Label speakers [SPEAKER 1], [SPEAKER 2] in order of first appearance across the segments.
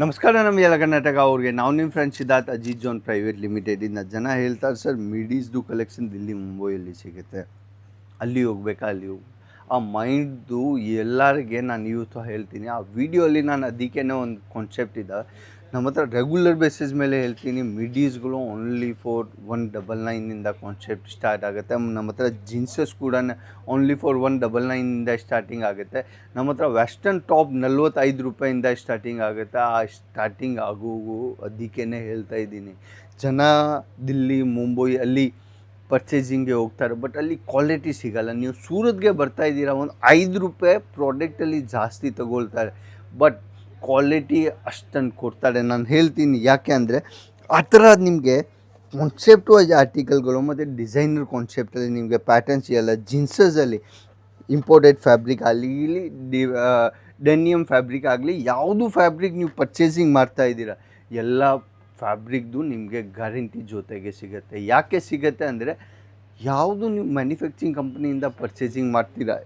[SPEAKER 1] ನಮಸ್ಕಾರ ನಮ್ಮ ಎಲ್ಲ ಕರ್ನಾಟಕ ಅವ್ರಿಗೆ ನಾವು ನಿಮ್ಮ ಫ್ರೆಂಡ್ ಸಿದ್ಧಾರ್ಥ್ ಅಜಿತ್ ಜೋನ್ ಪ್ರೈವೇಟ್ ಲಿಮಿಟೆಡಿಂದ ಜನ ಹೇಳ್ತಾರೆ ಸರ್ ಮಿಡೀಸ್ದು ಕಲೆಕ್ಷನ್ ದಿಲ್ಲಿ ಮುಂಬೈಯಲ್ಲಿ ಸಿಗುತ್ತೆ, ಅಲ್ಲಿ ಹೋಗ್ಬೇಕಾ ಅಲ್ಲಿ ಹೋಗಿ ಆ ಮೈಂಡ್ದು ಎಲ್ಲರಿಗೆ ನಾನು ಇವತ್ತು ಹೇಳ್ತೀನಿ. ಆ ವಿಡಿಯೋಲಿ ನಾನು ಅದಕ್ಕೇ ಒಂದು ಕಾನ್ಸೆಪ್ಟ್ ಇದೆ ನಮ್ಮ ಹತ್ರ ರೆಗ್ಯುಲರ್ ಬೇಸಿಸ್ ಮೇಲೆ ಹೇಳ್ತೀನಿ. ಮಿಡೀಸ್ಗಳು ಓನ್ಲಿ ಫಾರ್ 199ಇಂದ ಕಾನ್ಸೆಪ್ಟ್ ಸ್ಟಾರ್ಟ್ ಆಗುತ್ತೆ. ನಮ್ಮ ಹತ್ರ ಜೀನ್ಸಸ್ ಕೂಡ ಓನ್ಲಿ ಫಾರ್ 199ಇಂದ ಸ್ಟಾರ್ಟಿಂಗ್ ಆಗುತ್ತೆ. ನಮ್ಮ ಹತ್ರ ವೆಸ್ಟರ್ನ್ ಟಾಪ್ 45 ರೂಪಾಯಿಂದ ಸ್ಟಾರ್ಟಿಂಗ್ ಆಗುತ್ತೆ. ಆ ಸ್ಟಾರ್ಟಿಂಗ್ ಆಗೋವು ಅದಕ್ಕೇ ಹೇಳ್ತಾ ಇದ್ದೀನಿ. ಜನ ದಿಲ್ಲಿ ಮುಂಬೈ ಅಲ್ಲಿ ಪರ್ಚೇಸಿಂಗ್ಗೆ ಹೋಗ್ತಾರೆ, ಬಟ್ ಅಲ್ಲಿ ಕ್ವಾಲಿಟಿ ಸಿಗಲ್ಲ. ನೀವು ಸೂರತ್ಗೆ ಬರ್ತಾ ಇದ್ದೀರಾ, ಒಂದು 5 ರೂಪಾಯಿ ಪ್ರಾಡಕ್ಟಲ್ಲಿ ಜಾಸ್ತಿ ತಗೊಳ್ತಾರೆ, ಬಟ್ ಕ್ವಾಲಿಟಿ ಅಷ್ಟನ್ನು ಕೊಡ್ತಾರೆ. ನಾನು ಹೇಳ್ತೀನಿ ಯಾಕೆ ಅಂದರೆ ಆ ಥರ ನಿಮಗೆ ಕಾನ್ಸೆಪ್ಟ್ ವೈಸ್ ಆರ್ಟಿಕಲ್ಗಳು ಮತ್ತು ಡಿಸೈನರ್ ಕಾನ್ಸೆಪ್ಟಲ್ಲಿ ನಿಮಗೆ ಪ್ಯಾಟರ್ನ್ಸ್ ಎಲ್ಲ ಜೀನ್ಸಸಲ್ಲಿ ಇಂಪೋರ್ಟೆಡ್ ಫ್ಯಾಬ್ರಿಕ್ ಆಗಲಿ ಇಲ್ಲಿ ಡೆನಿಯಮ್ ಫ್ಯಾಬ್ರಿಕ್ ಆಗಲಿ, ಯಾವುದು ಫ್ಯಾಬ್ರಿಕ್ ನೀವು ಪರ್ಚೇಸಿಂಗ್ ಮಾಡ್ತಾ ಇದ್ದೀರಾ ಎಲ್ಲ ಫ್ಯಾಬ್ರಿಕ್ದು ನಿಮಗೆ ಗ್ಯಾರಂಟಿ ಜೊತೆಗೆ ಸಿಗುತ್ತೆ. ಯಾಕೆ ಸಿಗುತ್ತೆ ಅಂದರೆ ಯಾವುದು ನೀವು ಮ್ಯಾನುಫ್ಯಾಕ್ಚರಿಂಗ್ ಕಂಪ್ನಿಯಿಂದ ಪರ್ಚೇಸಿಂಗ್ ಮಾಡ್ತೀರಾ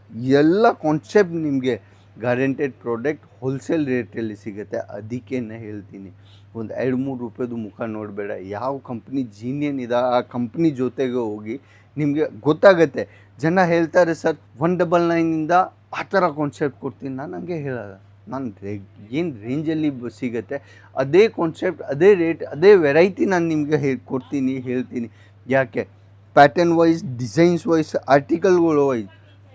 [SPEAKER 1] ಎಲ್ಲ ಕಾನ್ಸೆಪ್ಟ್ ನಿಮಗೆ ಗ್ಯಾರಂಟೆಡ್ ಪ್ರಾಡಕ್ಟ್ ಹೋಲ್ಸೇಲ್ ರೇಟಲ್ಲಿ ಸಿಗುತ್ತೆ. ಅದಕ್ಕೇ ಹೇಳ್ತೀನಿ, ಒಂದು 2-3 ರೂಪಾಯಿದು ಮುಖ ನೋಡಬೇಡ. ಯಾವ ಕಂಪ್ನಿ ಜೀನಿಯನ್ ಇದೆ ಆ ಕಂಪ್ನಿ ಜೊತೆಗೆ ಹೋಗಿ ನಿಮಗೆ ಗೊತ್ತಾಗುತ್ತೆ. ಜನ ಹೇಳ್ತಾರೆ ಸರ್ 199ಇಂದ ಆ ಥರ ಕಾನ್ಸೆಪ್ಟ್ ಕೊಡ್ತೀನಿ. ನಾನು ಹಂಗೆ ಹೇಳೋಲ್ಲ. ನಾನು ಏನು ರೇಂಜಲ್ಲಿ ಸಿಗುತ್ತೆ ಅದೇ ಕಾನ್ಸೆಪ್ಟ್, ಅದೇ ರೇಟ್, ಅದೇ ವೆರೈಟಿ ನಾನು ನಿಮಗೆ ಹೇಳ್ತೀನಿ. ಯಾಕೆ ಪ್ಯಾಟರ್ನ್ ವೈಸ್, ಡಿಸೈನ್ಸ್ ವೈಸ್, ಆರ್ಟಿಕಲ್ಗಳು ವೈಸ್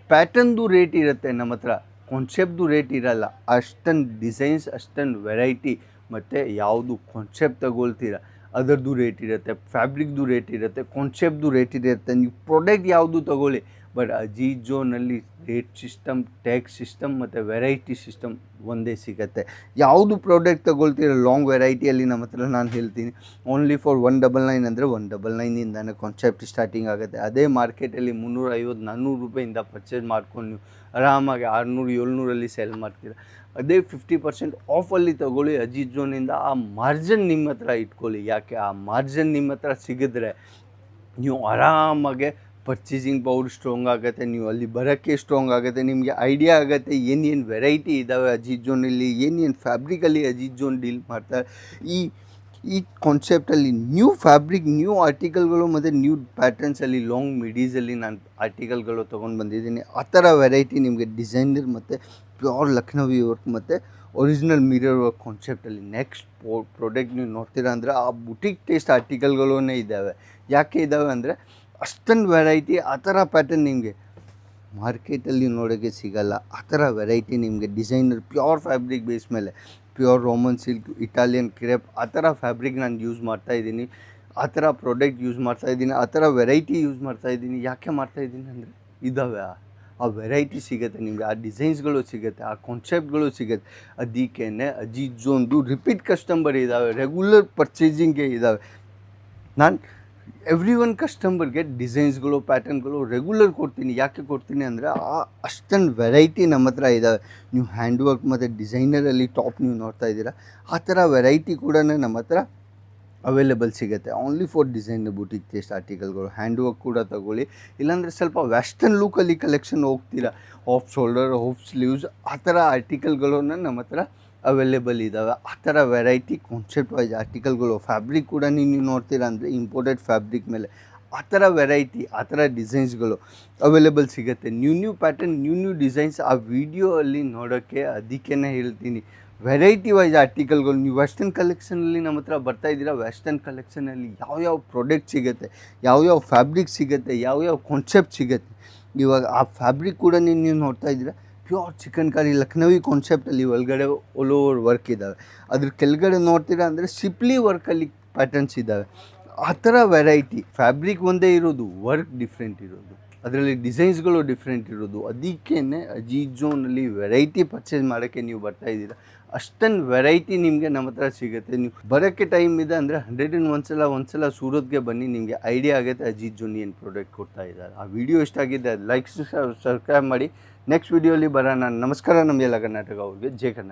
[SPEAKER 1] ಪ್ಯಾಟರ್ನ್ದು ರೇಟ್ ಇರುತ್ತೆ ನಮ್ಮ ಹತ್ರ, ಕಾನ್ಸೆಪ್ಟ್ದು ರೇಟ್ ಇರಲ್ಲ. ಅಷ್ಟೊಂದು ಡಿಸೈನ್ಸ್, ಅಷ್ಟೊಂದು ವೆರೈಟಿ ಮತ್ತು ಯಾವುದು ಕಾನ್ಸೆಪ್ಟ್ ತಗೊಳ್ತೀರ ಅದರದ್ದು ರೇಟ್ ಇರುತ್ತೆ, ಫ್ಯಾಬ್ರಿಕ್ದು ರೇಟ್ ಇರುತ್ತೆ, ಕಾನ್ಸೆಪ್ಟ್ದು ರೇಟ್ ಇರುತ್ತೆ. ನೀವು ಪ್ರಾಡಕ್ಟ್ ಯಾವುದು ತಗೊಳ್ಳಿ, ಬಟ್ ಅಜಿತ್ ಜೋನಲ್ಲಿ ರೇಟ್ ಸಿಸ್ಟಮ್, ಟ್ಯಾಕ್ಸ್ ಸಿಸ್ಟಮ್ ಮತ್ತು ವೆರೈಟಿ ಸಿಸ್ಟಮ್ ಒಂದೇ ಸಿಗುತ್ತೆ. ಯಾವುದು ಪ್ರಾಡಕ್ಟ್ ತಗೊಳ್ತೀರ ಲಾಂಗ್ ವೆರೈಟಿಯಲ್ಲಿ ನಮ್ಮ ಹತ್ರ ನಾನು ಹೇಳ್ತೀನಿ ಓನ್ಲಿ ಫಾರ್ 199 ಅಂದರೆ 199ಇಂದನೇ ಕಾನ್ಸೆಪ್ಟ್ ಸ್ಟಾರ್ಟಿಂಗ್ ಆಗುತ್ತೆ. ಅದೇ ಮಾರ್ಕೆಟಲ್ಲಿ 350-400 ರೂಪಾಯಿಂದ ಪರ್ಚೇಸ್ ಮಾಡ್ಕೊಂಡು ನೀವು ಆರಾಮಾಗಿ 600-700 ಸೇಲ್ ಮಾಡ್ತೀರ. ಅದೇ 50% ಆಫಲ್ಲಿ ತೊಗೊಳ್ಳಿ ಅಜಿತ್ ಜೋನಿಂದ. ಆ ಮಾರ್ಜಿನ್ ನಿಮ್ಮ ಹತ್ರ ಇಟ್ಕೊಳ್ಳಿ. ಯಾಕೆ ಆ ಮಾರ್ಜಿನ್ ನಿಮ್ಮ ಹತ್ರ ಸಿಗಿದ್ರೆ ನೀವು ಆರಾಮಾಗೆ ಪರ್ಚೇಸಿಂಗ್ ಪವರ್ ಸ್ಟ್ರಾಂಗ್ ಆಗುತ್ತೆ, ನೀವು ಅಲ್ಲಿ ಬರೋಕ್ಕೆ ಸ್ಟ್ರಾಂಗ್ ಆಗುತ್ತೆ. ನಿಮಗೆ ಐಡಿಯಾ ಆಗುತ್ತೆ ಏನೇನು ವೆರೈಟಿ ಇದ್ದಾವೆ ಅಜಿತ್ ಜೋನಲ್ಲಿ, ಏನೇನು ಫ್ಯಾಬ್ರಿಕಲ್ಲಿ ಅಜಿತ್ ಜೋನ್ ಡೀಲ್ ಮಾಡ್ತಾರೆ. ಈ ಕಾನ್ಸೆಪ್ಟಲ್ಲಿ ನ್ಯೂ ಫ್ಯಾಬ್ರಿಕ್, ನ್ಯೂ ಆರ್ಟಿಕಲ್ಗಳು ಮತ್ತು ನ್ಯೂ ಪ್ಯಾಟರ್ನ್ಸಲ್ಲಿ ಲಾಂಗ್ ಮಿಡೀಸಲ್ಲಿ ನಾನು ಆರ್ಟಿಕಲ್ಗಳು ತೊಗೊಂಡು ಬಂದಿದ್ದೀನಿ. ಆ ಥರ ವೆರೈಟಿ ನಿಮಗೆ ಡಿಸೈನರ್ ಮತ್ತು ಪ್ಯೂರ್ ಲಕ್ನವಿ ವರ್ಕ್ ಮತ್ತು ಒರಿಜಿನಲ್ ಮಿರರ್ ವರ್ಕ್ ಕಾನ್ಸೆಪ್ಟಲ್ಲಿ ನೆಕ್ಸ್ಟ್ ಪ್ರಾಡಕ್ಟ್ ನೀವು ನೋಡ್ತೀರಾ ಅಂದರೆ ಆ ಬುಟಿಕ್ ಟೇಸ್ಟ್ ಆರ್ಟಿಕಲ್ಗಳೂ ಇದ್ದಾವೆ. ಯಾಕೆ ಇದ್ದಾವೆ ಅಂದರೆ ಅಷ್ಟೊಂದು ವೆರೈಟಿ, ಆ ಥರ ಪ್ಯಾಟರ್ನ್ ನಿಮಗೆ ಮಾರ್ಕೆಟಲ್ಲಿ ನೋಡೋಕ್ಕೆ ಸಿಗಲ್ಲ. ಆ ಥರ ವೆರೈಟಿ ನಿಮಗೆ ಡಿಸೈನರ್ ಪ್ಯೂರ್ ಫ್ಯಾಬ್ರಿಕ್ ಬೇಸ್ ಮೇಲೆ, pure Roman silk, Italian crepe, ಆ ಥರ ಫ್ಯಾಬ್ರಿಕ್ ನಾನು ಯೂಸ್ ಮಾಡ್ತಾಯಿದ್ದೀನಿ, ಆ ಥರ ಪ್ರಾಡಕ್ಟ್ ಯೂಸ್ ಮಾಡ್ತಾಯಿದ್ದೀನಿ, ಆ ಥರ ವೆರೈಟಿ ಯೂಸ್ ಮಾಡ್ತಾಯಿದ್ದೀನಿ. ಯಾಕೆ ಮಾಡ್ತಾಯಿದ್ದೀನಿ ಅಂದರೆ ಇದ್ದಾವೆ, ಆ ವೆರೈಟಿ ಸಿಗುತ್ತೆ ನಿಮಗೆ, ಆ ಡಿಸೈನ್ಸ್ಗಳು ಸಿಗುತ್ತೆ, ಆ ಕಾನ್ಸೆಪ್ಟ್ಗಳು ಸಿಗುತ್ತೆ. ಅದಕ್ಕೇ ಅಜಿತ್ ಜೋನ್ದು ರಿಪೀಟ್ ಕಸ್ಟಮರ್ ಇದ್ದಾವೆ, ರೆಗ್ಯುಲರ್ ಪರ್ಚೇಸಿಂಗ್ಗೆ ಇದ್ದಾವೆ. ನಾನು ಎವ್ರಿ ಒನ್ ಕಸ್ಟಮರ್ಗೆ ಡಿಸೈನ್ಸ್ಗಳು, ಪ್ಯಾಟರ್ನ್ಗಳು ರೆಗ್ಯುಲರ್ ಕೊಡ್ತೀನಿ. ಯಾಕೆ ಕೊಡ್ತೀನಿ ಅಂದರೆ ಅಷ್ಟೊಂದು ವೆರೈಟಿ ನಮ್ಮ ಹತ್ರ ಇದ್ದಾವೆ. ನೀವು ಹ್ಯಾಂಡ್ ವರ್ಕ್ ಮತ್ತು ಡಿಸೈನರಲ್ಲಿ ಟಾಪ್ ನೀವು ನೋಡ್ತಾ ಇದ್ದೀರಾ, ಆ ಥರ ವೆರೈಟಿ ಕೂಡ ನಮ್ಮ ಹತ್ರ ಅವೈಲೇಬಲ್ ಸಿಗುತ್ತೆ. Only for designer boutique taste ಆರ್ಟಿಕಲ್ಗಳು. ಹ್ಯಾಂಡ್ ವರ್ಕ್ ಕೂಡ ತಗೊಳ್ಳಿ, ಇಲ್ಲಾಂದರೆ ಸ್ವಲ್ಪ ವೆಸ್ಟರ್ನ್ ಲುಕ್ಕಲ್ಲಿ ಕಲೆಕ್ಷನ್ ಹೋಗ್ತೀರಾ, ಆಫ್ ಶೋಲ್ಡರ್, ಆಫ್ ಸ್ಲೀವ್ಸ್, ಆ ಥರ ಆರ್ಟಿಕಲ್ಗಳನ್ನು ನಮ್ಮ ಹತ್ರ ಅವೈಲೇಬಲ್ ಇದ್ದಾವೆ. ಆ ಥರ ವೆರೈಟಿ ಕಾನ್ಸೆಪ್ಟ್ ವೈಸ್ ಆರ್ಟಿಕಲ್ಗಳು, ಫ್ಯಾಬ್ರಿಕ್ ಕೂಡ ನೀವು ನೋಡ್ತೀರಾ ಅಂದರೆ ಇಂಪೋರ್ಟೆಡ್ ಫ್ಯಾಬ್ರಿಕ್ ಮೇಲೆ ಆ ಥರ ವೆರೈಟಿ, ಆ ಥರ ಡಿಸೈನ್ಸ್ಗಳು ಅವೈಲೇಬಲ್ ಸಿಗುತ್ತೆ. ನ್ಯೂ ಪ್ಯಾಟರ್ನ್, ನ್ಯೂ ಡಿಸೈನ್ಸ್ ಆ ವಿಡಿಯೋ ಅಲ್ಲಿ ನೋಡೋಕ್ಕೆ. ಅದಕ್ಕೇ ಹೇಳ್ತೀನಿ ವೆರೈಟಿ ವೈಸ್ ಆರ್ಟಿಕಲ್ಗಳು. ನೀವು ವೆಸ್ಟರ್ನ್ ಕಲೆಕ್ಷನಲ್ಲಿ ನಮ್ಮ ಹತ್ರ ಬರ್ತಾ ಇದ್ದೀರಾ, ವೆಸ್ಟರ್ನ್ ಕಲೆಕ್ಷನಲ್ಲಿ ಯಾವ್ಯಾವ ಪ್ರಾಡಕ್ಟ್ ಸಿಗುತ್ತೆ, ಯಾವ್ಯಾವ ಫ್ಯಾಬ್ರಿಕ್ ಸಿಗುತ್ತೆ, ಯಾವ್ಯಾವ ಕಾನ್ಸೆಪ್ಟ್ ಸಿಗುತ್ತೆ. ಇವಾಗ ಆ ಫ್ಯಾಬ್ರಿಕ್ ಕೂಡ ನೀವು ನೋಡ್ತಾ ಇದ್ದೀರಾ, ಪ್ಯೂರ್ ಚಿಕನ್ ಕಾರಿ ಲಕ್ನವಿ ಕಾನ್ಸೆಪ್ಟಲ್ಲಿ ಒಳಗಡೆ ಆಲ್ ಓವರ್ ವರ್ಕ್ ಇದ್ದಾವೆ. ಅದ್ರ ಕೆಳಗಡೆ ನೋಡ್ತೀರಾ ಅಂದರೆ ಸಿಪ್ಲಿ ವರ್ಕಲ್ಲಿ ಪ್ಯಾಟರ್ನ್ಸ್ ಇದ್ದಾವೆ. ಆ ಥರ ವೆರೈಟಿ, ಫ್ಯಾಬ್ರಿಕ್ ಒಂದೇ ಇರೋದು, ವರ್ಕ್ ಡಿಫ್ರೆಂಟ್ ಇರೋದು, ಅದರಲ್ಲಿ ಡಿಸೈನ್ಸ್ಗಳು ಡಿಫ್ರೆಂಟ್ ಇರೋದು. ಅದಕ್ಕೇ ಅಜಿತ್ ಜೋನಲ್ಲಿ ವೆರೈಟಿ ಪರ್ಚೇಸ್ ಮಾಡೋಕ್ಕೆ ನೀವು ಬರ್ತಾಯಿದ್ದೀರಾ, ಅಷ್ಟೊಂದು ವೆರೈಟಿ ನಿಮಗೆ ನಮ್ಮ ಹತ್ರ ಸಿಗುತ್ತೆ. ನೀವು ಬರೋಕ್ಕೆ ಟೈಮ್ ಇದೆ ಅಂದರೆ 100 ಒಂದ್ಸಲ ಸೂರತ್ಗೆ ಬನ್ನಿ, ನಿಮಗೆ ಐಡಿಯಾ ಆಗುತ್ತೆ ಅಜಿತ್ ಜೋನ್ ಏನು ಪ್ರಾಡಕ್ಟ್ ಕೊಡ್ತಾ ಇದ್ದಾರೆ. ಆ ವಿಡಿಯೋ ಇಷ್ಟ ಆಗಿದೆ ಲೈಕ್ಸ್, ಸಬ್ಸ್ಕ್ರೈಬ್ ಮಾಡಿ. ನೆಕ್ಸ್ಟ್ ವಿಡಿಯೋಲಿ ಬರೋಣ. ನಮಸ್ಕಾರ ನಮ್ಮ ಎಲ್ಲ ಕರ್ನಾಟಕ ಅವ್ರಿಗೆ. ಜೈ ಕರ್ನಾಟಕ.